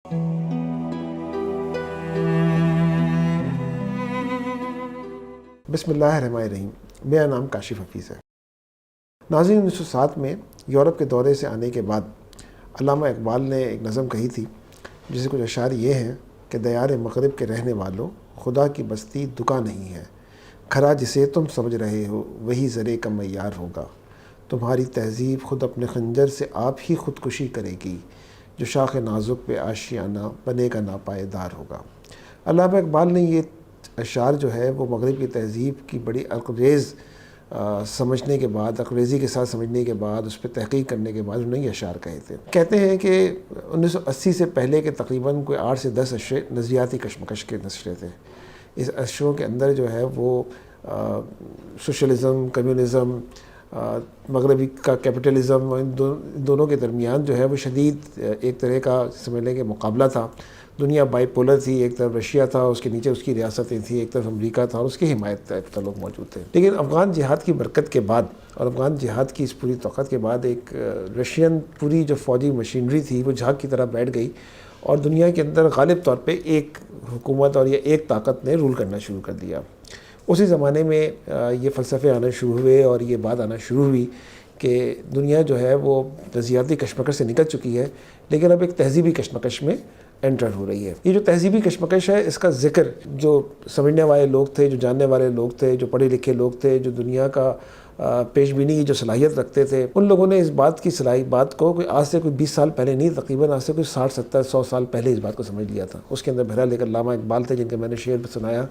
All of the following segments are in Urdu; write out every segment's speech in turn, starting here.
بسم اللہ الرحمن الرحیم۔ میرا نام کاشف حفیظ ہے۔ ناظرین، 1907 میں یورپ کے دورے سے آنے کے بعد علامہ اقبال نے ایک نظم کہی تھی جس سے کچھ اشعار یہ ہیں کہ دیار مغرب کے رہنے والوں، خدا کی بستی دکا نہیں ہے، کھرا جسے تم سمجھ رہے ہو وہی زرے کا معیار ہوگا، تمہاری تہذیب خود اپنے خنجر سے آپ ہی خودکشی کرے گی، جو شاخ نازک پہ آشیانہ بنے کا ناپائیدار ہوگا۔ علامہ اقبال نے یہ اشعار جو ہے وہ مغرب کی تہذیب کی بڑی عقلیز سمجھنے کے بعد، عقلیزی کے ساتھ سمجھنے کے بعد، اس پہ تحقیق کرنے کے بعد انہوں نے یہ اشعار کہے تھے۔ کہتے ہیں کہ 1980 سے پہلے کے تقریباً کوئی 8 سے 10 اشعے نظریاتی کشمکش کے نشرے تھے۔ اس اشعوں کے اندر جو ہے وہ سوشلزم، کمیونزم، مغربی کا کیپٹلزم، ان دونوں کے درمیان جو ہے وہ شدید ایک طرح کا سمجھ لیں کہ مقابلہ تھا۔ دنیا بائی پولر تھی، ایک طرف رشیا تھا، اس کے نیچے اس کی ریاستیں تھیں، ایک طرف امریکہ تھا اور اس کی حمایت کے لوگ موجود تھے۔ لیکن افغان جہاد کی برکت کے بعد اور افغان جہاد کی اس پوری طاقت کے بعد ایک رشین پوری جو فوجی مشینری تھی وہ جھاگ کی طرح بیٹھ گئی اور دنیا کے اندر غالب طور پہ ایک حکومت اور یہ ایک طاقت نے رول کرنا شروع کر دیا۔ اسی زمانے میں یہ فلسفے آنا شروع ہوئے اور یہ بات آنا شروع ہوئی کہ دنیا جو ہے وہ نظریاتی کشمکش سے نکل چکی ہے، لیکن اب ایک تہذیبی کشمکش میں انٹر ہو رہی ہے۔ یہ جو تہذیبی کشمکش ہے، اس کا ذکر جو سمجھنے والے لوگ تھے، جو جاننے والے لوگ تھے، جو پڑھے لکھے لوگ تھے، جو دنیا کا پیش بینی کی جو صلاحیت رکھتے تھے، ان لوگوں نے اس بات کی بات کو کوئی آج سے کوئی 20 سال پہلے نہیں، تقریباً آج سے کوئی 60 70 100 سال پہلے اس بات کو سمجھ لیا تھا۔ اس کے اندر بہرحال ایک علامہ اقبال تھے جن کے میں نے شعر سنایا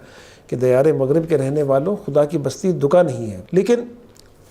کہ دیار مغرب کے رہنے والوں، خدا کی بستی دکا نہیں ہے۔ لیکن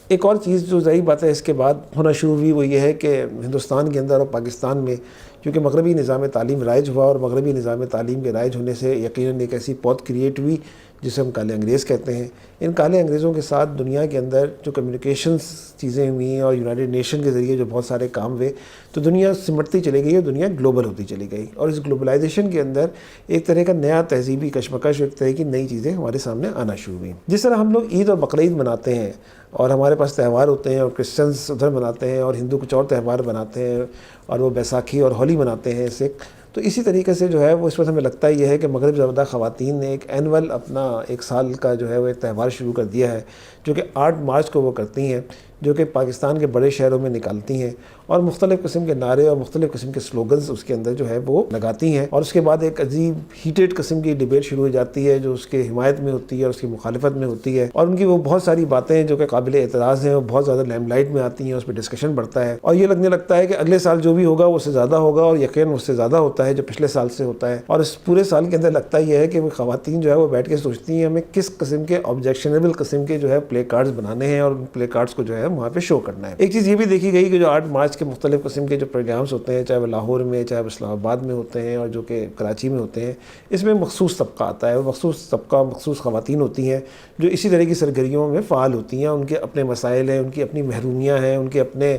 ایک اور چیز جو ظاہر بات ہے اس کے بعد ہونا شروع ہوئی وہ یہ ہے کہ ہندوستان کے اندر اور پاکستان میں کیونکہ مغربی نظام تعلیم رائج ہوا اور مغربی نظام تعلیم کے رائج ہونے سے یقیناً ایک ایسی پود کریٹ ہوئی جسے ہم کالے انگریز کہتے ہیں۔ ان کالے انگریزوں کے ساتھ دنیا کے اندر جو کمیونیکیشنز چیزیں ہوئیں اور یونائٹڈ نیشن کے ذریعے جو بہت سارے کام ہوئے تو دنیا سمٹتی چلی گئی اور دنیا گلوبل ہوتی چلی گئی، اور اس گلوبلائزیشن کے اندر ایک طرح کا نیا تہذیبی کشمکش، ایک طرح کی نئی چیزیں ہمارے سامنے آنا شروع ہوئیں۔ جس طرح ہم لوگ عید اور بقرعید مناتے ہیں اور ہمارے پاس تہوار ہوتے ہیں اور کرسچنز ادھر مناتے ہیں اور ہندو کچھ اور تہوار مناتے ہیں اور وہ بیساکھی اور ہولی مناتے ہیں سکھ، تو اسی طریقے سے جو ہے وہ اس وقت ہمیں لگتا یہ ہے کہ مغرب زدہ خواتین نے ایک اینول اپنا ایک سال کا جو ہے وہ ایک تہوار شروع کر دیا ہے جو کہ 8 مارچ کو وہ کرتی ہیں، جو کہ پاکستان کے بڑے شہروں میں نکالتی ہیں اور مختلف قسم کے نعرے اور مختلف قسم کے سلوگنز اس کے اندر جو ہے وہ لگاتی ہیں، اور اس کے بعد ایک عجیب ہیٹڈ قسم کی ڈیبیٹ شروع ہو جاتی ہے جو اس کے حمایت میں ہوتی ہے اور اس کی مخالفت میں ہوتی ہے، اور ان کی وہ بہت ساری باتیں جو کہ قابل اعتراض ہیں وہ بہت زیادہ لائم لائٹ میں آتی ہیں، اس پہ ڈسکشن بڑھتا ہے اور یہ لگنے لگتا ہے کہ اگلے سال جو بھی ہوگا وہ اس سے زیادہ ہوگا، اور یقین اس سے زیادہ ہوتا ہے جو پچھلے سال سے ہوتا ہے، اور اس پورے سال کے اندر لگتا یہ ہے کہ وہ خواتین جو ہے وہ بیٹھ کے سوچتی ہیں ہمیں کس قسم کے آبجیکشنیبل قسم کے جو ہے پلے کارڈز بنانے ہیں اور ان پلے کارڈز کو جو ہے وہاں پہ شو کرنا ہے۔ ایک چیز یہ بھی دیکھی گئی کہ جو 8 مارچ کے مختلف قسم کے جو پروگرامز ہوتے ہیں، چاہے وہ لاہور میں، چاہے وہ اسلام آباد میں ہوتے ہیں اور جو کہ کراچی میں ہوتے ہیں، اس میں مخصوص طبقہ آتا ہے، مخصوص طبقہ، مخصوص خواتین ہوتی ہیں جو اسی طرح کی سرگرمیوں میں فعال ہوتی ہیں، ان کے اپنے مسائل ہیں، ان کی اپنی محرومیاں ہیں، ان کے اپنے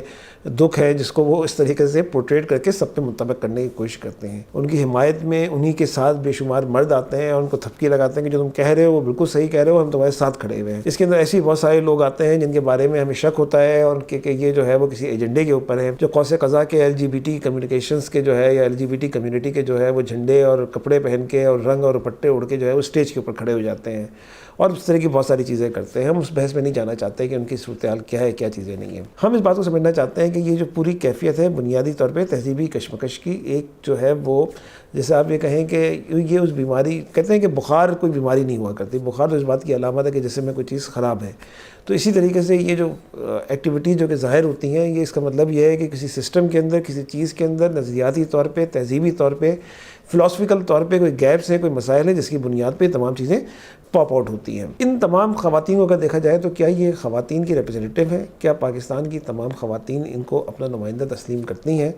دکھ ہیں جس کو وہ اس طریقے سے پورٹریٹ کر کے سب پہ منطبق کرنے کی کوشش کرتے ہیں۔ ان کی حمایت میں انہی کے ساتھ بے شمار مرد آتے ہیں اور ان کو تھپکی لگاتے ہیں کہ جو تم کہہ رہے ہو وہ بالکل صحیح کہہ رہے ہو، ہم تمہارے ساتھ کھڑے ہوئے ہیں۔ اس کے اندر ایسی بہت سارے لوگ آتے ہیں جن کے بارے میں ہمیں شک ہوتا ہے اور کہ یہ جو ہے وہ کسی ایجنڈے کے اوپر ہے، جو قوس قزح کے LGBT کمیونیکیشنز کے جو ہے یا LGBT کمیونٹی کے جو ہے وہ جھنڈے اور کپڑے پہن کے اور رنگ اور دوپٹے اڑ کے جو ہے وہ اسٹیج کے اوپر کھڑے ہو جاتے ہیں اور اس طرح کی بہت ساری چیزیں کرتے ہیں۔ ہم اس بحث میں نہیں جانا چاہتے کہ ان کی صورتحال کیا ہے، کیا چیزیں نہیں ہیں۔ ہم اس بات کو سمجھنا چاہتے ہیں کہ یہ جو پوری کیفیت ہے بنیادی طور پہ تہذیبی کشمکش کی ایک جو ہے وہ، جیسے آپ یہ کہیں کہ یہ اس بیماری، کہتے ہیں کہ بخار کوئی بیماری نہیں ہوا کرتی، بخار تو اس بات کی علامت ہے کہ جسم میں کوئی چیز خراب ہے، تو اسی طریقے سے یہ جو ایکٹیویٹیز جو کہ ظاہر ہوتی ہیں یہ اس کا مطلب یہ ہے کہ کسی سسٹم کے اندر، کسی چیز کے اندر نظریاتی طور پہ، تہذیبی طور پہ، فلاسفیکل طور پہ کوئی گیپس ہے، کوئی مسائل ہیں جس کی بنیاد پہ تمام چیزیں پاپ آؤٹ ہوتی ہیں۔ ان تمام خواتین کو اگر دیکھا جائے تو کیا یہ خواتین کی ریپرزینٹیو ہیں؟ کیا پاکستان کی تمام خواتین ان کو اپنا نمائندہ تسلیم کرتی ہیں؟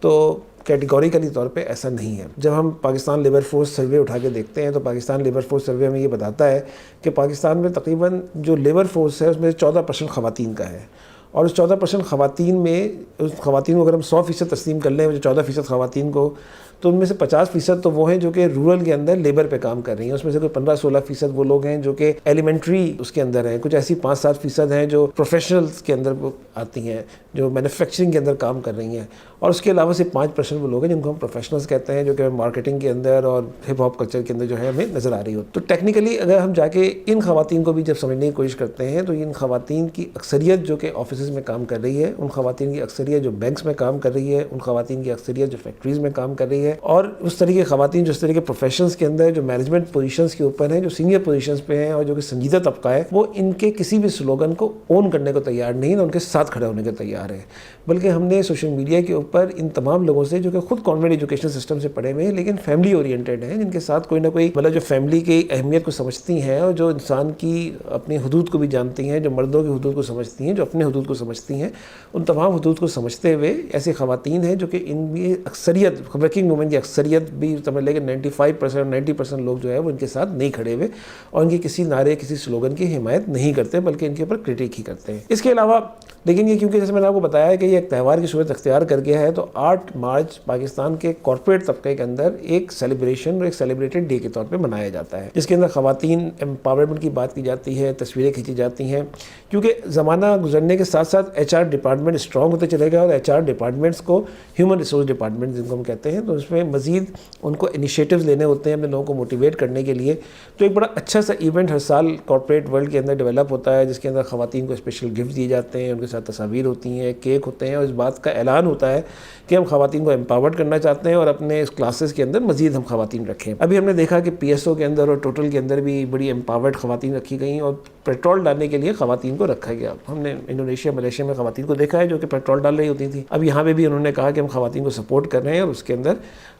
تو کیٹیگوریکلی طور پہ ایسا نہیں ہے۔ جب ہم پاکستان لیبر فورس سروے اٹھا کے دیکھتے ہیں تو پاکستان لیبر فورس سروے ہمیں یہ بتاتا ہے کہ پاکستان میں تقریباً جو لیبر فورس ہے اس میں 14% خواتین کا ہے، اور اس 14% خواتین میں، اس خواتین کو اگر ہم 100% تسلیم کر لیں، جو 14% خواتین کو تو ان میں سے 50% تو وہ ہیں جو کہ رورل کے اندر لیبر پہ کام کر رہی ہیں، اس میں سے کوئی 15-16% وہ لوگ ہیں جو کہ ایلیمنٹری اس کے اندر ہیں، کچھ ایسی 5-7% ہیں جو پروفیشنلز کے اندر آتی ہیں، جو مینوفیکچرنگ کے اندر کام کر رہی ہیں، اور اس کے علاوہ سے 5% وہ لوگ ہیں جن کو ہم پروفیشنلز کہتے ہیں، جو کہ مارکیٹنگ کے اندر اور ہپ ہاپ کلچر کے اندر جو ہے ہمیں نظر آ رہی ہوتی. تو ٹیکنیکلی اگر ہم جا کے ان خواتین کو بھی جب سمجھنے کی کوشش کرتے ہیں تو ان خواتین کی اکثریت جو کہ آفیسز میں کام کر رہی ہے، ان خواتین کی اکثریت جو بینکس میں کام کر رہی ہے، ان خواتین کی اکثریت جو فیکٹریز میں کام کر رہی ہے، اور اس طرح کی خواتین جو اس طرح کے پروفیشنز کے اندر جو مینجمنٹ پوزیشنز کے اوپر ہیں، جو سینئر پوزیشنز پہ ہیں اور جو کہ سنجیدہ طبقہ ہے، وہ ان کے کسی بھی سلوگن کو اون کرنے کو تیار نہیں، نہ ان کے ساتھ کھڑے ہونے کو تیار ہے. بلکہ ہم نے سوشل میڈیا کے اوپر ان تمام لوگوں سے جو کہ خود کانوینٹ ایجوکیشن سسٹم سے پڑھے ہوئے ہیں لیکن فیملی اورینٹیڈ ہیں، جن کے ساتھ کوئی نہ کوئی مطلب جو فیملی کی اہمیت کو سمجھتی ہیں اور جو انسان کی اپنی حدود کو بھی جانتی ہیں، جو مردوں کی حدود کو سمجھتی ہیں، جو اپنے حدود کو سمجھتی ہیں، ان تمام حدود کو سمجھتے ہوئے ایسی خواتین ہیں جو کہ ان بھی اکثریت ورکنگ وومن کی اکثریت بھی سمجھ لے کہ 95% 90% لوگ جو ہے وہ ان کے ساتھ نہیں کھڑے ہوئے اور ان کے کسی نعرے کسی سلوگن کی حمایت نہیں کرتے بلکہ ان کے اوپر کرٹیک ہی کرتے ہیں. اس کے علاوہ لیکن یہ کیونکہ جیسے میں نے آپ کو بتایا کہ یہ ایک تہوار کی صورت اختیار کر گیا ہے، تو 8 مارچ پاکستان کے کارپوریٹ طبقے کے اندر ایک سیلیبریشن اور ایک سیلیبریٹڈ ڈے کے طور پہ منایا جاتا ہے، جس کے اندر خواتین امپاورمنٹ کی بات کی جاتی ہے، تصویریں کھینچی جاتی ہیں. کیونکہ زمانہ گزرنے کے ساتھ ساتھ HR ڈپارٹمنٹ اسٹرانگ ہوتے چلے گا، اور HR ڈپارٹمنٹس کو ہیومن ریسورس ڈپارٹمنٹ جن کو ہم کہتے ہیں، تو اس میں مزید ان کو انیشیٹوز لینے ہوتے ہیں اپنے لوگوں کو موٹیویٹ کرنے کے لیے. تو ایک بڑا اچھا سا ایونٹ ہر سال کارپوریٹ ورلڈ کے اندر ڈیولپ ہوتا ہے، جس کے اندر خواتین کو اسپیشل گفٹ دیے جاتے ہیں، ان کے ساتھ تصاویر ہوتی ہیں، کیک ہوتے ہیں، اور اس بات کا اعلان ہوتا ہے کہ ہم خواتین کو امپاورڈ کرنا چاہتے ہیں اور اپنے اس کلاسز کے اندر مزید ہم خواتین رکھیں. ابھی ہم نے دیکھا کہ PSO کے اندر اور ٹوٹل کے اندر بھی بڑی امپاورڈ خواتین رکھی گئیں اور پیٹرول ڈالنے کے لیے خواتین کو رکھا گیا. ہم نے انڈونیشیا ملیشیا میں خواتین کو دیکھا ہے جو کہ پیٹرول ڈال رہی ہوتی تھیں. اب یہاں پہ بھی انہوں نے کہا کہ ہم خواتین کو سپورٹ کر رہے ہیں اور اس کے اندر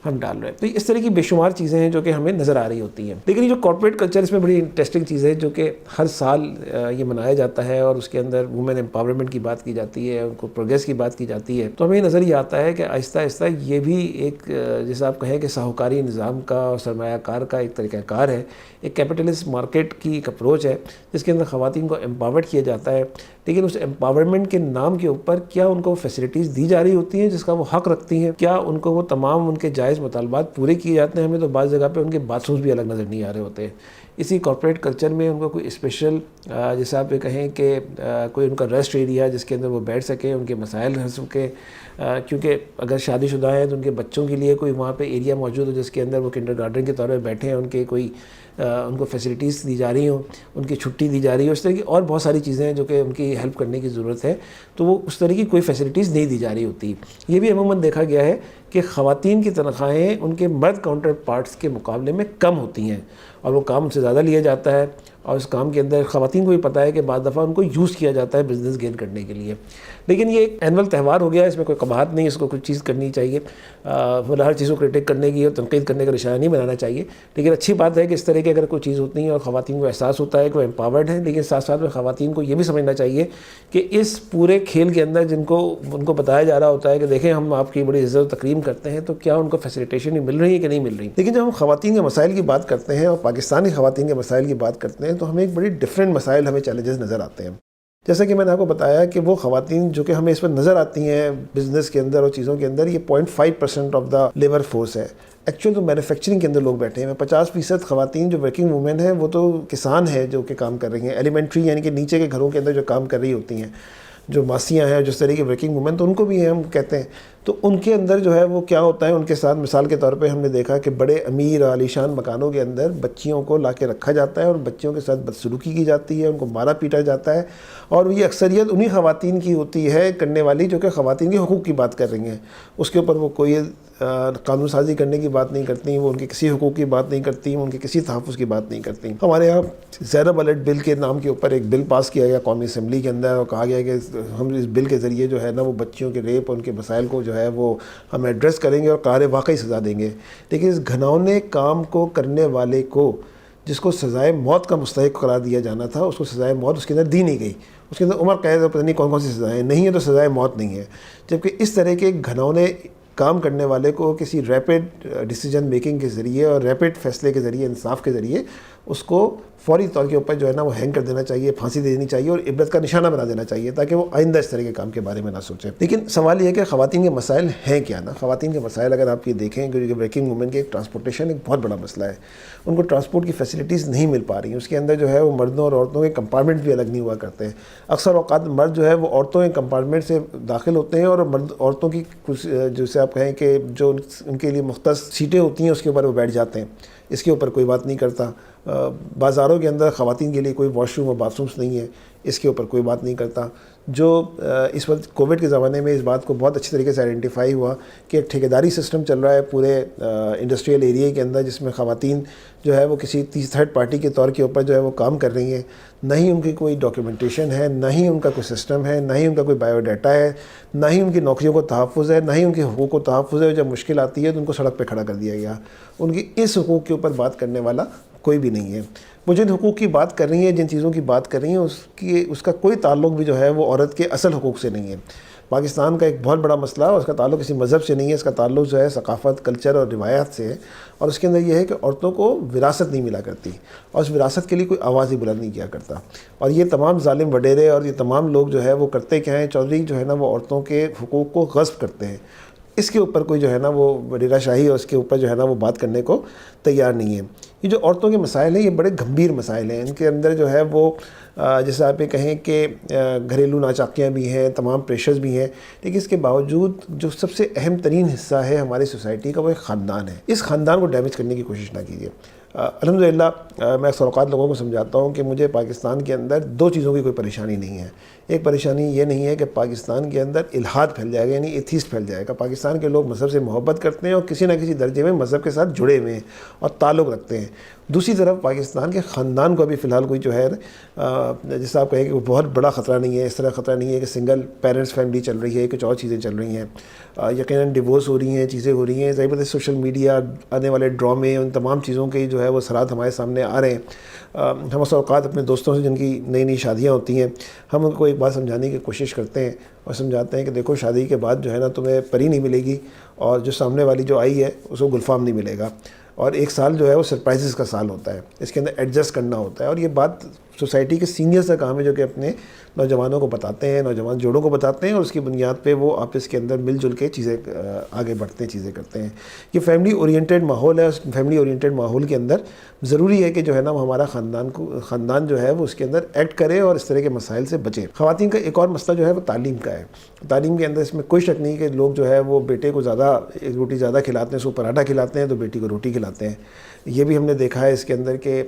ہم ڈال رہے ہیں. تو اس طرح کی بے شمار چیزیں ہیں جو کہ ہمیں نظر آ رہی ہوتی ہیں. لیکن یہ جو کارپوریٹ کلچر، اس میں بڑی انٹرسٹنگ چیز ہے جو کہ ہر سال یہ منایا جاتا ہے اور اس کے اندر وومن امپاورمنٹ کی بات کی جاتی ہے، ان کو پروگریس کی بات کی جاتی ہے. تو ہمیں نظر یہ آتا ہے کہ آہستہ آہستہ یہ بھی ایک جیسا آپ کہیں کہ ساہوکاری نظام کا اور سرمایہ کار کا ایک طریقہ کار ہے، ایک کیپٹلسٹ مارکیٹ کی ایک اپروچ ہے جس کے اندر خواتین کو امپاورڈ کیا جاتا ہے. لیکن اس امپاورمنٹ کے نام کے اوپر کیا ان کو فیسلٹیز دی جا رہی ہوتی ہیں جس کا وہ حق رکھتی ہیں؟ کیا ان کو وہ تمام ان کے جائز مطالبات پورے کیے جاتے ہیں؟ ہمیں تو بعض جگہ پہ ان کے باتھ رومز بھی الگ نظر نہیں آ رہے ہوتے ہیں. اسی کارپوریٹ کلچر میں ان کو کوئی اسپیشل جیسے آپ یہ کہیں کہ کوئی ان کا ریسٹ ایریا جس کے اندر وہ بیٹھ سکیں، ان کے مسائل حل سکیں، کیونکہ اگر شادی شدہ ہیں تو ان کے بچوں کے لیے کوئی وہاں پہ ایریا موجود ہو جس کے اندر وہ کنڈر گارڈن کے طور پہ بیٹھے ہیں، ان کے کوئی ان کو فیسلٹیز دی جا رہی ہوں، ان کی چھٹی دی جا رہی ہے، اس طرح کی اور بہت ساری چیزیں ہیں جو کہ ان کی ہیلپ کرنے کی ضرورت ہے. تو وہ اس طرح کی کوئی فیسلٹیز نہیں دی جا رہی ہوتی. یہ بھی عموماً دیکھا گیا ہے کہ خواتین کی تنخواہیں ان کے مرد کاؤنٹر پارٹس کے مقابلے میں کم ہوتی ہیں اور وہ کام ان سے زیادہ لیا جاتا ہے، اور اس کام کے اندر خواتین کو بھی پتہ ہے کہ بعض دفعہ ان کو یوز کیا جاتا ہے بزنس گین کرنے کے لیے. لیکن یہ ایک اینول تہوار ہو گیا، اس میں کوئی قباحت نہیں، اس کو کچھ چیز کرنی چاہیے، ہر چیز کو کرٹک کرنے کی اور تنقید کرنے کا نشانہ نہیں بنانا چاہیے. لیکن اچھی بات ہے کہ اس طرح کی اگر کوئی چیز ہوتی ہے اور خواتین کو احساس ہوتا ہے کہ وہ امپاورڈ ہیں، لیکن ساتھ ساتھ میں خواتین کو یہ بھی سمجھنا چاہیے کہ اس پورے کھیل کے اندر ان کو بتایا جا رہا ہوتا ہے کہ دیکھیں ہم آپ کی بڑی عزت و تکریم کرتے ہیں، تو کیا ان کو فیسیلیٹیشن مل رہی ہے کہ نہیں مل رہی. لیکن جب ہم خواتین کے مسائل کی بات کرتے ہیں اور پاکستانی خواتین کے مسائل کی بات کرتے ہیں تو ہمیں ایک بڑی ڈفرینٹ مسائل، ہمیں چیلنجز نظر آتے ہیں. جیسا کہ میں نے آپ کو بتایا کہ وہ خواتین جو کہ ہمیں اس پر نظر آتی ہیں بزنس کے اندر اور چیزوں کے اندر، یہ 0.5% آف دا لیبر فورس ہے. ایکچوئل تو مینوفیکچرنگ کے اندر لوگ بیٹھے ہیں. 50% خواتین جو ورکنگ وومن ہیں وہ تو کسان ہیں جو کہ کام کر رہی ہیں، ایلیمنٹری یعنی کہ نیچے کے گھروں کے اندر جو کام کر رہی ہوتی ہیں، جو ماسیاں ہیں، جس طرح کی ورکنگ وومن، تو ان کو بھی ہم کہتے ہیں. تو ان کے اندر جو ہے وہ کیا ہوتا ہے، ان کے ساتھ مثال کے طور پہ ہم نے دیکھا کہ بڑے امیر عالیشان مکانوں کے اندر بچیوں کو لا کے رکھا جاتا ہے اور بچیوں کے ساتھ بدسلوکی کی جاتی ہے، ان کو مارا پیٹا جاتا ہے. اور یہ اکثریت انہی خواتین کی ہوتی ہے کرنے والی جو کہ خواتین کے حقوق کی بات کر رہی ہیں. اس کے اوپر وہ کوئی قانون سازی کرنے کی بات نہیں کرتی، وہ ان کے کسی حقوق کی بات نہیں کرتی، ان کے کسی تحفظ کی بات نہیں کرتی. ہمارے یہاں زینب الرٹ بل کے نام کے اوپر ایک بل پاس کیا گیا قومی اسمبلی کے اندر، اور کہا گیا کہ ہم اس بل کے ذریعے جو ہے نا وہ بچیوں کے ریپ اور ان کے مسائل کو جو ہے وہ ہم ایڈریس کریں گے اور قرار واقعی سزا دیں گے. لیکن اس گھنونے کام کو کرنے والے کو، جس کو سزائے موت کا مستحق قرار دیا جانا تھا، اس کو سزائے موت اس کے اندر دی نہیں گئی. اس کے اندر عمر قید، پتہ نہیں کون کون سی سزائیں نہیں ہیں، تو سزائے موت نہیں ہے. جبکہ اس طرح کے گھنونے کام کرنے والے کو کسی ریپڈ ڈیسیجن میکنگ کے ذریعے اور ریپڈ فیصلے کے ذریعے، انصاف کے ذریعے اس کو فوری طور کے اوپر جو ہے نا وہ ہینگ کر دینا چاہیے, پھانسی دے دینی چاہیے اور عبرت کا نشانہ بنا دینا چاہیے تاکہ وہ آئندہ اس طرح کے کام کے بارے میں نہ سوچیں. لیکن سوال یہ ہے کہ خواتین کے مسائل ہیں کیا نا. خواتین کے مسائل اگر آپ یہ دیکھیں کہ ورکنگ وومن کے ٹرانسپورٹیشن ایک بہت بڑا مسئلہ ہے. ان کو ٹرانسپورٹ کی فیسلٹیز نہیں مل پا رہی ہیں. اس کے اندر جو ہے وہ مردوں اور عورتوں کے کمپارٹمنٹ بھی الگ نہیں ہوا کرتے ہیں. اکثر اوقات مرد جو ہے وہ عورتوں کے کمپارٹمنٹ سے داخل ہوتے ہیں اور عورتوں کی کچھ جیسے آپ کہیں کہ جو ان کے لیے مختص سیٹیں ہوتی ہیں اس کے اوپر وہ بیٹھ جاتے ہیں. اس کے اوپر کوئی بات نہیں کرتا. بازاروں کے اندر خواتین کے لیے کوئی واش روم اور باتھ رومس نہیں ہے, اس کے اوپر کوئی بات نہیں کرتا. جو اس وقت کووڈ کے زمانے میں اس بات کو بہت اچھی طریقے سے آئیڈینٹیفائی ہوا کہ ایک ٹھیکیداری سسٹم چل رہا ہے پورے انڈسٹریل ایریا کے اندر, جس میں خواتین جو ہے وہ کسی تھرڈ پارٹی کے طور کے اوپر جو ہے وہ کام کر رہی ہیں. نہ ہی ان کی کوئی ڈاکیومنٹیشن ہے, نہ ہی ان کا کوئی سسٹم ہے, نہ ہی ان کا کوئی بایو ڈیٹا ہے, نہ ہی ان کی نوکریوں کو تحفظ ہے, نہ ہی ان کے حقوق کو تحفظ ہے. جب مشکل آتی ہے تو ان کو سڑک پہ کھڑا کر دیا گیا. ان کی اس حقوق کے اوپر بات کرنے والا کوئی بھی نہیں ہے. وہ جن حقوق کی بات کر رہی ہیں, جن چیزوں کی بات کر رہی ہیں, اس کا کوئی تعلق بھی جو ہے وہ عورت کے اصل حقوق سے نہیں ہے. پاکستان کا ایک بہت بڑا مسئلہ اور اس کا تعلق کسی مذہب سے نہیں ہے. اس کا تعلق جو ہے ثقافت, کلچر اور روایات سے ہے. اور اس کے اندر یہ ہے کہ عورتوں کو وراثت نہیں ملا کرتی اور اس وراثت کے لیے کوئی آواز ہی بلند نہیں کیا کرتا. اور یہ تمام ظالم وڈیرے اور یہ تمام لوگ جو ہے وہ کرتے کیا ہیں, چودھری جو ہے نا وہ عورتوں کے حقوق کو غصب کرتے ہیں. اس کے اوپر کوئی جو ہے نا وہ وڈیرہ شاہی اور اس کے اوپر جو ہے نا وہ بات کرنے کو تیار نہیں ہے. یہ جو عورتوں کے مسائل ہیں یہ بڑے گھمبیر مسائل ہیں. ان کے اندر جو ہے وہ جیسے آپ یہ کہیں کہ گھریلو ناچاکیاں بھی ہیں, تمام پریشرز بھی ہیں, لیکن اس کے باوجود جو سب سے اہم ترین حصہ ہے ہماری سوسائٹی کا وہ ایک خاندان ہے. اس خاندان کو ڈیمیج کرنے کی کوشش نہ کیجیے. الحمدللہ میں اکثر اوقات لوگوں کو سمجھاتا ہوں کہ مجھے پاکستان کے اندر دو چیزوں کی کوئی پریشانی نہیں ہے. ایک پریشانی یہ نہیں ہے کہ پاکستان کے اندر الحاد پھیل جائے گا, یعنی ایتھیسٹ پھیل جائے گا. پاکستان کے لوگ مذہب سے محبت کرتے ہیں اور کسی نہ کسی درجے میں مذہب کے ساتھ جڑے ہوئے ہیں اور تعلق رکھتے ہیں. دوسری طرف پاکستان کے خاندان کو ابھی فی الحال کوئی جو ہے جیسا آپ کہیں کہ وہ بہت بڑا خطرہ نہیں ہے. اس طرح خطرہ نہیں ہے کہ سنگل پیرنٹس فیملی چل رہی ہے, کچھ اور چیزیں چل رہی ہیں, یقیناً ڈیورس ہو رہی ہیں, چیزیں ہو رہی ہیں. ظاہر بات ہے سوشل میڈیا, آنے والے ڈرامے, ان تمام چیزوں کے جو ہے وہ اثرات ہمارے سامنے آ رہے ہیں. ہم اس اوقات اپنے دوستوں سے جن کی نئی نئی شادیاں ہوتی ہیں, ہم ان کو ایک بات سمجھانے کی کوشش کرتے ہیں اور سمجھاتے ہیں کہ دیکھو شادی کے بعد جو ہے نا تمہیں پری نہیں ملے گی اور جو سامنے والی جو آئی ہے اس کو گلفام نہیں ملے گا. اور ایک سال جو ہے وہ سرپرائزز کا سال ہوتا ہے, اس کے اندر ایڈجسٹ کرنا ہوتا ہے. اور یہ بات سوسائٹی کے سینئرز کا کام ہے جو کہ اپنے نوجوانوں کو بتاتے ہیں, نوجوان جوڑوں کو بتاتے ہیں, اور اس کی بنیاد پہ وہ آپس کے اندر مل جل کے چیزیں آگے بڑھتے ہیں, چیزیں کرتے ہیں. یہ فیملی اورینٹیڈ ماحول ہے. اس فیملی اورینٹیڈ ماحول کے اندر ضروری ہے کہ جو ہے نا ہمارا خاندان جو ہے وہ اس کے اندر ایکٹ کرے اور اس طرح کے مسائل سے بچے. خواتین کا ایک اور مسئلہ جو ہے وہ تعلیم کا ہے. تعلیم کے اندر اس میں کوئی شک نہیں کہ لوگ جو ہے وہ بیٹے کو ایک روٹی زیادہ کھلاتے ہیں, اس کو پراٹھا کھلاتے ہیں, تو بیٹی کو روٹی کھلاتے ہیں. یہ بھی ہم نے دیکھا ہے اس کے اندر کہ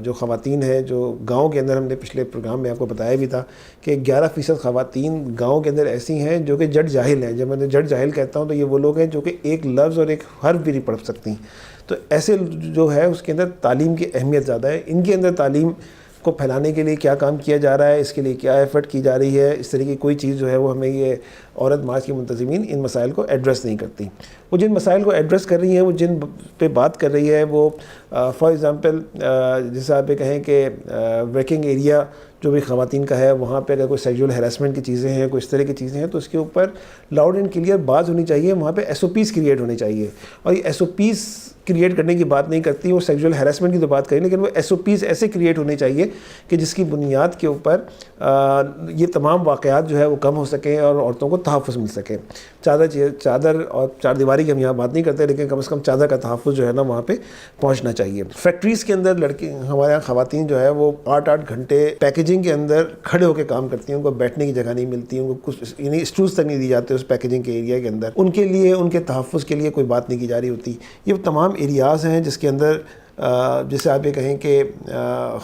جو خواتین ہیں, جو گاؤں کے اندر, ہم نے پچھلے پروگرام میں آپ کو بتایا بھی تھا کہ 11% خواتین گاؤں کے اندر ایسی ہیں جو کہ جٹ جاہل ہیں. جب میں جٹ جاہل کہتا ہوں تو یہ وہ لوگ ہیں جو کہ ایک لفظ اور ایک حرف بھی نہیں پڑھ سکتی. تو ایسے جو ہے اس کے اندر تعلیم کی اہمیت زیادہ ہے. ان کے اندر تعلیم کو پھیلانے کے لیے کیا کام کیا جا رہا ہے, اس کے لیے کیا ایفرٹ کی جا رہی ہے, اس طرح کی کوئی چیز جو ہے وہ ہمیں یہ عورت مارچ کی منتظمین ان مسائل کو ایڈریس نہیں کرتی. وہ جن مسائل کو ایڈریس کر رہی ہیں, وہ جن پہ بات کر رہی ہے, وہ فار ایگزامپل جیسے آپ یہ کہیں کہ ورکنگ ایریا جو بھی خواتین کا ہے, وہاں پہ اگر کوئی سیکشول ہیراسمنٹ کی چیزیں ہیں, کوئی اس طرح کی چیزیں ہیں, تو اس کے اوپر لاؤڈ اینڈ کلیئر بات ہونی چاہیے. وہاں پہ SOPs کریٹ ہونے چاہیے. اور یہ SOPs کریٹ کرنے کی بات نہیں کرتی, وہ سیکشول ہیراسمنٹ کی تو بات کریں, لیکن وہ SOPs ایسے کریٹ ہونے چاہیے کہ جس کی بنیاد کے اوپر یہ تمام واقعات جو ہے وہ کم ہو سکیں اور عورتوں کو تحفظ مل سکے. چادر اور چار دیواری کی ہم یہاں بات نہیں کرتے, لیکن کم از کم چادر کا تحفظ جو ہے نا وہاں پہ پہنچنا چاہیے. فیکٹریز کے اندر ہمارے یہاں خواتین جو ہے وہ 8 گھنٹے پیکیجنگ کے اندر کھڑے ہو کے کام کرتی ہیں. ان کو بیٹھنے کی جگہ نہیں ملتی, ان کو کچھ یعنی اسٹولز تک نہیں دی جاتے اس پیکیجنگ کے ایریا کے اندر. ان کے لیے, ان کے تحفظ کے لیے کوئی بات نہیں کی جا رہی ہوتی. یہ تمام ایریاز ہیں جس کے اندر جیسے آپ یہ کہیں کہ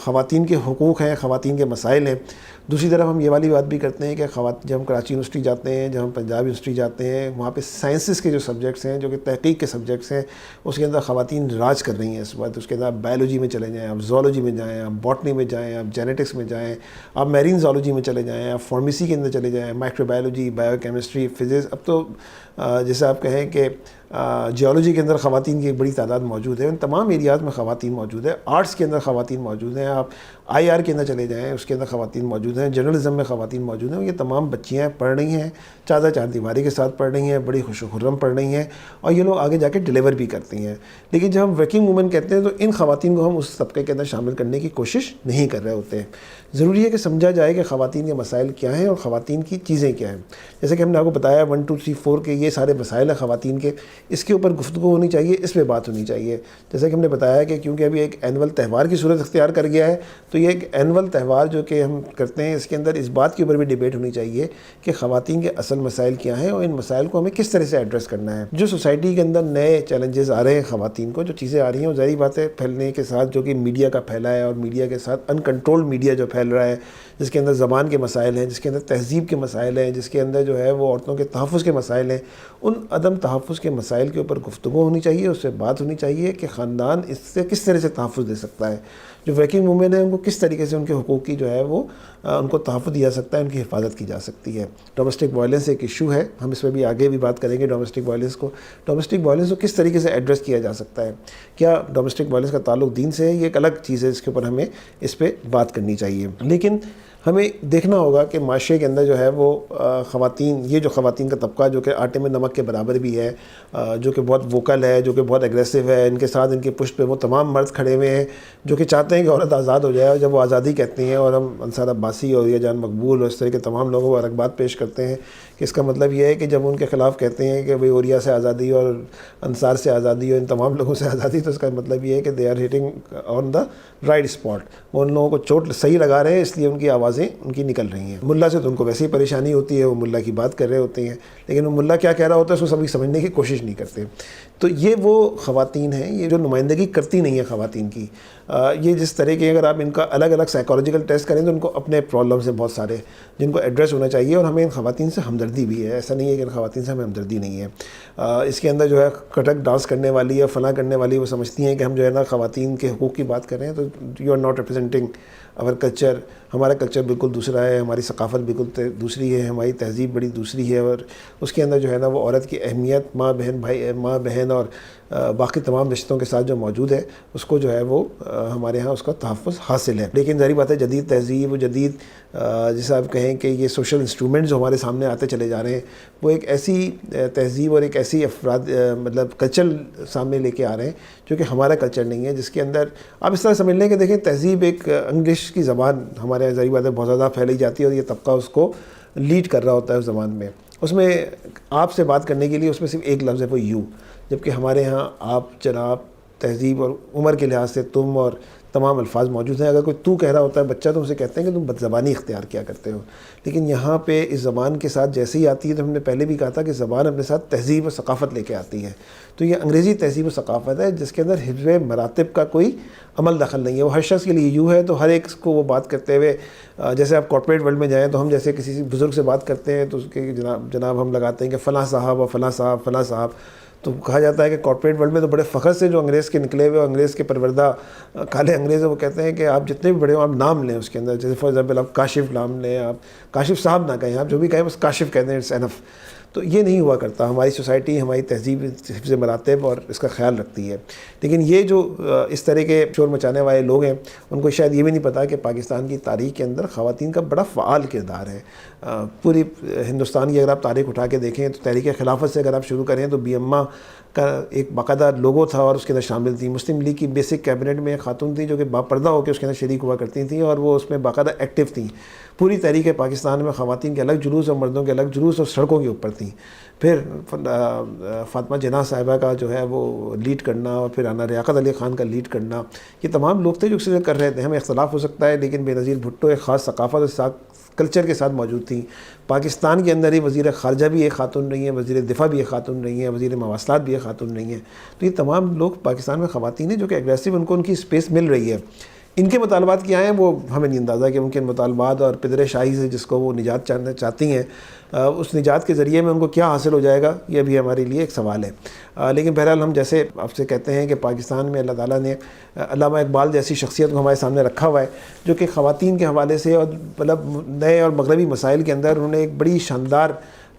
خواتین کے حقوق ہیں, خواتین کے مسائل ہیں. دوسری طرف ہم یہ والی بات بھی کرتے ہیں کہ جب ہم کراچی یونیورسٹی جاتے ہیں, جب ہم پنجاب یونیورسٹی جاتے ہیں, وہاں پہ سائنسز کے جو سبجیکٹس ہیں, جو کہ تحقیق کے سبجیکٹس ہیں, اس کے اندر خواتین راج کر رہی ہیں اس وقت. اس کے اندر آپ بایولوجی میں چلے جائیں, آپ زولوجی میں جائیں, آپ باٹنی میں جائیں, آپ جینیٹکس میں جائیں, آپ میرین زولوجی میں چلے جائیں, آپ فارمیسی کے اندر چلے جائیں, micro biology, bio chemistry, physics. اب تو جیسے آپ کہیں کہ جیولوجی کے اندر خواتین کی ایک بڑی تعداد موجود ہے. ان تمام ایریاز میں خواتین موجود ہے. آرٹس کے اندر خواتین موجود ہیں. آپ IR کے اندر چلے جائیں، اس کے اندر خواتین موجود ہیں، جرنلزم میں خواتین موجود ہیں. یہ تمام بچیاں پڑھ رہی ہیں، چار دیواری کے ساتھ پڑھ رہی ہیں، بڑی خوش و خرم پڑھ رہی ہیں، اور یہ لوگ آگے جا کے ڈیلیور بھی کرتی ہیں. لیکن جب ہم ورکنگ وومن کہتے ہیں تو ان خواتین کو ہم اس طبقے کے اندر شامل کرنے کی کوشش نہیں کر رہے ہوتے ہیں. ضروری ہے کہ سمجھا جائے کہ خواتین کے مسائل کیا ہیں اور خواتین کی چیزیں کیا ہیں. جیسے کہ ہم نے آپ کو بتایا 1 2 3 4 کے یہ سارے مسائل ہیں خواتین کے، اس کے اوپر گفتگو ہونی چاہیے، اس پہ بات ہونی چاہیے. جیسے کہ ہم نے بتایا کہ کیونکہ ابھی ایک اینول تہوار کی صورت اختیار کر گیا ہے، تو یہ ایک اینول تہوار جو کہ ہم کرتے ہیں، اس کے اندر اس بات کے اوپر بھی ڈیبیٹ ہونی چاہیے کہ خواتین کے اصل مسائل کیا ہیں اور ان مسائل کو ہمیں کس طرح سے ایڈریس کرنا ہے. جو سوسائٹی کے اندر نئے چیلنجز آ رہے ہیں خواتین کو، جو چیزیں آ رہی ہیں، وہ ظاہری بات ہے پھیلنے کے ساتھ جو کہ میڈیا کا پھیلا ہے، اور میڈیا کے ساتھ ان کنٹرول میڈیا جو پھیل رہا ہے، جس کے اندر زبان کے مسائل ہیں، جس کے اندر تہذیب کے مسائل ہیں، جس کے اندر جو ہے وہ عورتوں کے تحفظ کے مسائل ہیں، ان عدم تحفظ کے مسائل کے اوپر گفتگو ہونی چاہیے، اس سے بات ہونی چاہیے کہ خاندان اس سے کس طرح سے تحفظ دے سکتا ہے. جو ورکنگ وومن ہیں ان کو کس طریقے سے ان کے حقوق کی جو ہے وہ ان کو تحفظ دیا سکتا ہے، ان کی حفاظت کی جا سکتی ہے. ڈومیسٹک وائلنس ایک ایشو ہے، ہم اس پہ بھی آگے بھی بات کریں گے. ڈومیسٹک وائلنس کو کس طریقے سے ایڈریس کیا جا سکتا ہے، کیا ڈومیسٹک وائلنس کا تعلق دین سے ہے، یہ ایک الگ چیز ہے، اس کے اوپر ہمیں اس پہ بات کرنی چاہیے. لیکن ہمیں دیکھنا ہوگا کہ معاشرے کے اندر جو ہے وہ خواتین، یہ جو خواتین کا طبقہ جو کہ آٹے میں نمک کے برابر بھی ہے، جو کہ بہت ووکل ہے، جو کہ بہت ایگریسو ہے، ان کے ساتھ ان کے پشت پہ وہ تمام مرد کھڑے ہوئے ہیں جو کہ چاہتے ہیں کہ عورت آزاد ہو جائے. اور جب وہ آزادی کہتے ہیں، اور ہم انصار عباسی اور یہ جان مقبول اور اس طرح کے تمام لوگوں کو رغبات پیش کرتے ہیں کہ اس کا مطلب یہ ہے کہ جب ان کے خلاف کہتے ہیں کہ بھئی اوریا سے آزادی اور انصار سے آزادی اور ان تمام لوگوں سے آزادی، تو اس کا مطلب یہ ہے کہ they are hitting on the right spot. وہ ان لوگوں کو چوٹ صحیح لگا رہے ہیں، اس لیے ان کی آوازیں ان کی نکل رہی ہیں. ملا سے تو ان کو ویسے ہی پریشانی ہوتی ہے، وہ ملا کی بات کر رہے ہوتے ہیں، لیکن وہ ملا کیا کہہ رہا ہوتا ہے اس کو سبھی سمجھنے کی کوشش نہیں کرتے. تو یہ وہ خواتین ہیں، یہ جو نمائندگی کرتی نہیں ہے خواتین کی. یہ جس طرح کے اگر آپ ان کا الگ الگ سائیکالوجیکل ٹیسٹ کریں تو ان کو اپنے پرابلمس ہیں بہت سارے جن کو ایڈریس ہونا چاہیے، اور ہمیں ان خواتین سے ہمدردی بھی ہے. ایسا نہیں ہے کہ ان خواتین سے ہمیں ہمدردی نہیں ہے. اس کے اندر جو ہے کٹک ڈانس کرنے والی یا فلاں کرنے والی وہ سمجھتی ہیں کہ ہم جو ہے نا خواتین کے حقوق کی بات کر رہے ہیں، تو یو آر ناٹ ریپرزینٹنگ اور کلچر. ہمارا کلچر بالکل دوسرا ہے، ہماری ثقافت بالکل دوسری ہے، ہماری تہذیب بڑی دوسری ہے، اور اس کے اندر جو ہے نا وہ عورت کی اہمیت ماں بہن اور باقی تمام رشتوں کے ساتھ جو موجود ہے اس کو جو ہے وہ ہمارے ہاں اس کا تحفظ حاصل ہے. لیکن ظاہری بات ہے جدید تہذیب و جدید جیسے آپ کہیں کہ یہ سوشل انسٹرومنٹ جو ہمارے سامنے آتے چلے جا رہے ہیں، وہ ایک ایسی تہذیب اور ایک ایسی مطلب کلچر سامنے لے کے آ رہے ہیں جو کہ ہمارا کلچر نہیں ہے، جس کے اندر آپ اس طرح سمجھ لیں کہ دیکھیں تہذیب ایک انگلش کی زبان ہمارے ظاہری بات ہے بہت زیادہ پھیلی جاتی ہے، اور یہ طبقہ اس کو لیڈ کر رہا ہوتا ہے اس زبان میں. اس میں آپ سے بات کرنے کے لیے اس میں صرف ایک لفظ ہے، وہ یو، جبکہ ہمارے ہاں آپ، جناب، تہذیب اور عمر کے لحاظ سے تم اور تمام الفاظ موجود ہیں. اگر کوئی تو کہہ رہا ہوتا ہے بچہ تو اسے کہتے ہیں کہ تم بد زبانی اختیار کیا کرتے ہو. لیکن یہاں پہ اس زبان کے ساتھ جیسے ہی آتی ہے، تو ہم نے پہلے بھی کہا تھا کہ زبان اپنے ساتھ تہذیب و ثقافت لے کے آتی ہے. تو یہ انگریزی تہذیب و ثقافت ہے جس کے اندر حفظ مراتب کا کوئی عمل دخل نہیں ہے. وہ ہر شخص کے لیے یوں ہے، تو ہر ایک کو وہ بات کرتے ہوئے، جیسے آپ کارپوریٹ ورلڈ میں جائیں تو ہم جیسے کسی بزرگ سے بات کرتے ہیں تو اس کے جناب ہم لگاتے ہیں کہ فلاں صاحب اور فلاں صاحب فلاں صاحب. تو کہا جاتا ہے کہ کارپوریٹ ورلڈ میں تو بڑے فخر سے جو انگریز کے نکلے ہوئے انگریز کے پروردہ کالے انگریز ہیں، وہ کہتے ہیں کہ آپ جتنے بھی بڑے ہو آپ نام لیں اس کے اندر. جیسے فار ایگزامپل آپ کاشف نام لیں، آپ کاشف صاحب نہ کہیں، آپ جو بھی کہیں بس کاشف کہتے ہیں، اٹس انف. تو یہ نہیں ہوا کرتا. ہماری سوسائٹی ہماری تہذیب حفظ مراتب اور اس کا خیال رکھتی ہے. لیکن یہ جو اس طرح کے شور مچانے والے لوگ ہیں ان کو شاید یہ بھی نہیں پتا کہ پاکستان کی تاریخ کے اندر خواتین کا بڑا فعال کردار ہے. پوری ہندوستان کی اگر آپ تاریخ اٹھا کے دیکھیں تو تحریک خلافت سے اگر آپ شروع کریں تو بی اماں کا ایک باقاعدہ لوگو تھا اور اس کے اندر شامل تھی. مسلم لیگ کی بیسک کیبنٹ میں ایک خاتون تھی جو کہ باپردہ ہو کے اس کے اندر شریک ہوا کرتی تھیں اور وہ اس میں باقاعدہ ایکٹیو تھیں. پوری تحریک پاکستان میں خواتین کے الگ جلوس اور مردوں کے الگ جلوس اور سڑکوں کے اوپر تھیں. پھر فاطمہ جناح صاحبہ کا جو ہے وہ لیڈ کرنا، اور پھر رانا لیاقت علی خان کا لیڈ کرنا، یہ تمام لوگ تھے جو اسے کر رہے تھے. ہمیں اختلاف ہو سکتا ہے لیکن بے نظیر بھٹو ایک خاص ثقافت اور ساتھ کلچر کے ساتھ موجود تھیں. پاکستان کے اندر ہی وزیر خارجہ بھی ایک خاتون رہی ہیں، وزیر دفاع بھی ایک خاتون رہی ہیں، وزیر مواصلات بھی ایک خاتون رہی ہیں. تو یہ تمام لوگ پاکستان میں خواتین ہیں جو کہ ایگریسو، ان کو ان کی اسپیس مل رہی ہے. ان کے مطالبات کیا ہیں وہ ہمیں نہیں اندازہ کہ ان کے مطالبات اور پدر شاہی سے جس کو وہ نجات چاہتی ہیں، اس نجات کے ذریعے میں ان کو کیا حاصل ہو جائے گا، یہ بھی ہمارے لیے ایک سوال ہے. لیکن بہرحال ہم جیسے آپ سے کہتے ہیں کہ پاکستان میں اللہ تعالیٰ نے علامہ اقبال جیسی شخصیت کو ہمارے سامنے رکھا ہوا ہے جو کہ خواتین کے حوالے سے اور مطلب نئے اور مغربی مسائل کے اندر انہوں نے ایک بڑی شاندار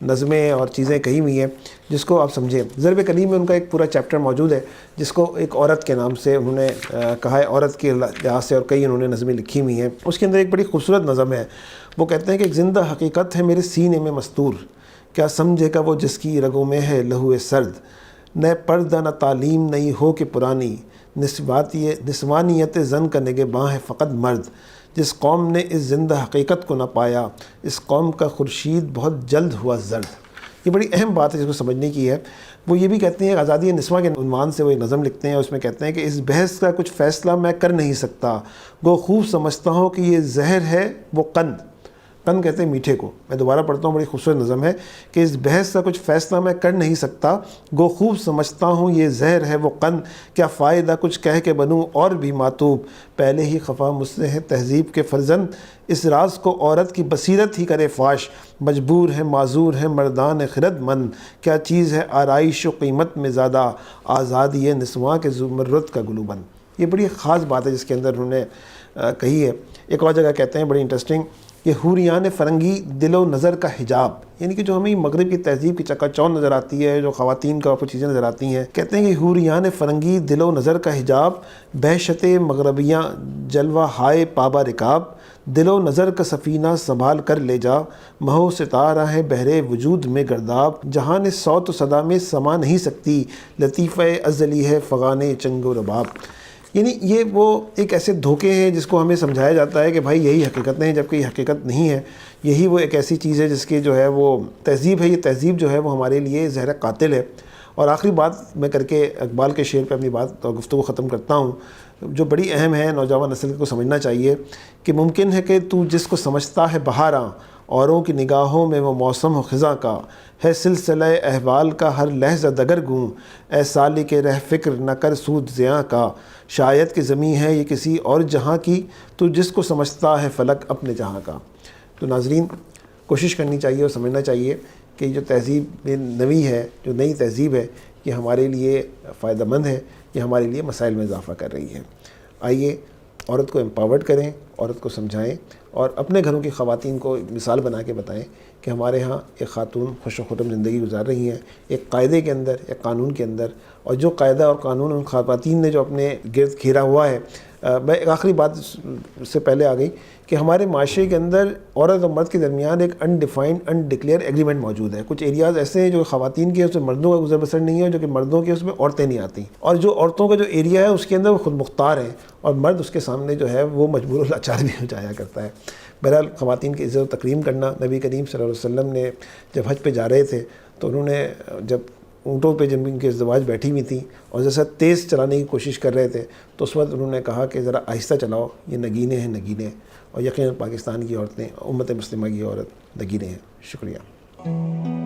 نظمیں اور چیزیں کہی ہوئی ہیں جس کو آپ سمجھیں. ضرب کلیم میں ان کا ایک پورا چیپٹر موجود ہے جس کو ایک عورت کے نام سے انہوں نے کہا ہے, عورت کے لحاظ سے, اور کئی انہوں نے نظمیں لکھی ہوئی ہیں. اس کے اندر ایک بڑی خوبصورت نظم ہے. وہ کہتے ہیں کہ ایک زندہ حقیقت ہے میرے سینے میں مستور, کیا سمجھے گا وہ جس کی رگوں میں ہے لہو سرد, نہ پردہ نہ تعلیم نئی ہو کہ پرانی, نسوانیت زن کا نگہباں ہے فقط مرد, جس قوم نے اس زندہ حقیقت کو نہ پایا اس قوم کا خورشید بہت جلد ہوا زرد. یہ بڑی اہم بات ہے جس کو سمجھنے کی ہے. وہ یہ بھی کہتے ہیں, آزادی نسواں کے عنوان سے وہ ایک نظم لکھتے ہیں, اس میں کہتے ہیں کہ اس بحث کا کچھ فیصلہ میں کر نہیں سکتا, گو خوب سمجھتا ہوں کہ یہ زہر ہے وہ قند. قند کہتے ہیں میٹھے کو. میں دوبارہ پڑھتا ہوں, بڑی خوبصورت نظم ہے کہ اس بحث کا کچھ فیصلہ میں کر نہیں سکتا, گو خوب سمجھتا ہوں یہ زہر ہے وہ قند, کیا فائدہ کچھ کہہ کے بنوں اور بھی ماتوب, پہلے ہی خفا مجھ سے ہے تہذیب کے فرزند, اس راز کو عورت کی بصیرت ہی کرے فاش, مجبور ہے معذور ہے مردان خرد مند, کیا چیز ہے آرائش و قیمت میں زیادہ, آزادی نسواں کے زمرد کا گلوبند. یہ بڑی خاص بات ہے جس کے اندر انہوں نے کہی ہے. ایک اور جگہ کہتے ہیں بڑی انٹرسٹنگ, کہ حوریان فرنگی دل و نظر کا حجاب, یعنی کہ جو ہمیں مغرب کی تہذیب کی چکا چوند نظر آتی ہے, جو خواتین کا کچھ چیزیں نظر آتی ہیں, کہتے ہیں کہ حوریان فرنگی دل و نظر کا حجاب, بہشت مغربیاں جلوہ ہائے پابا رکاب, دل و نظر کا سفینہ سنبھال کر لے جا, مہو ستارہ ہے بحرے وجود میں گرداب, جہان صوت و صدا میں سما نہیں سکتی, لطیفہ ازلی ہے فغان چنگ و رباب. یعنی یہ وہ ایک ایسے دھوکے ہیں جس کو ہمیں سمجھایا جاتا ہے کہ بھائی یہی حقیقتیں ہیں, جبکہ یہ حقیقت نہیں ہے. یہی وہ ایک ایسی چیز ہے جس کی جو ہے وہ تہذیب ہے. یہ تہذیب جو ہے وہ ہمارے لیے زہر قاتل ہے. اور آخری بات میں کر کے اقبال کے شعر پہ اپنی بات اور گفتگو ختم کرتا ہوں, جو بڑی اہم ہے, نوجوان نسل کو سمجھنا چاہیے کہ ممکن ہے کہ تو جس کو سمجھتا ہے بہاراں, اوروں کی نگاہوں میں وہ موسم و خزاں کا, ہے سلسلہ احوال کا ہر لحظہ دگر گوں, اے سالک رہ فکر نہ کر سود زیاں کا, شاید کہ زمیں ہے یہ کسی اور جہاں کی, تو جس کو سمجھتا ہے فلک اپنے جہاں کا. تو ناظرین, کوشش کرنی چاہیے اور سمجھنا چاہیے کہ جو تہذیب نوی ہے, جو نئی تہذیب ہے, یہ ہمارے لیے فائدہ مند ہے, یہ ہمارے لیے مسائل میں اضافہ کر رہی ہے. آئیے عورت کو امپاورڈ کریں, عورت کو سمجھائیں, اور اپنے گھروں کی خواتین کو مثال بنا کے بتائیں کہ ہمارے ہاں ایک خاتون خوش و خرم زندگی گزار رہی ہیں, ایک قاعدے کے اندر, ایک قانون کے اندر, اور جو قاعدہ اور قانون ان خواتین نے جو اپنے گرد گھیرا ہوا ہے. میں ایک آخری بات سے پہلے آ گئی کہ ہمارے معاشرے کے اندر عورت اور مرد کے درمیان ایک انڈیفائنڈ انڈکلیئر ایگریمنٹ موجود ہے. کچھ ایریاز ایسے ہیں جو خواتین کے اس میں مردوں کا گزر بسر نہیں ہے, جو کہ مردوں کے اس میں عورتیں نہیں آتی, اور جو عورتوں کا جو ایریا ہے اس کے اندر وہ خود مختار ہیں, اور مرد اس کے سامنے جو ہے وہ مجبور اللاچار بھی ہو جایا کرتا ہے. بہرحال خواتین کی عزت و تکریم کرنا, نبی کریم صلی اللہ علیہ وسلم نے جب حج پہ جا رہے تھے تو انہوں نے جب اونٹوں پہ جب ان کے ازدواج بیٹھی ہوئی تھیں اور جیسا تیز چلانے کی کوشش کر رہے تھے, تو اس وقت انہوں نے کہا کہ ذرا آہستہ چلاؤ, یہ نگینے ہیں نگینے. اور یقیناً پاکستان کی عورتیں, امت مسلمہ کی عورت نگینے ہیں. شکریہ.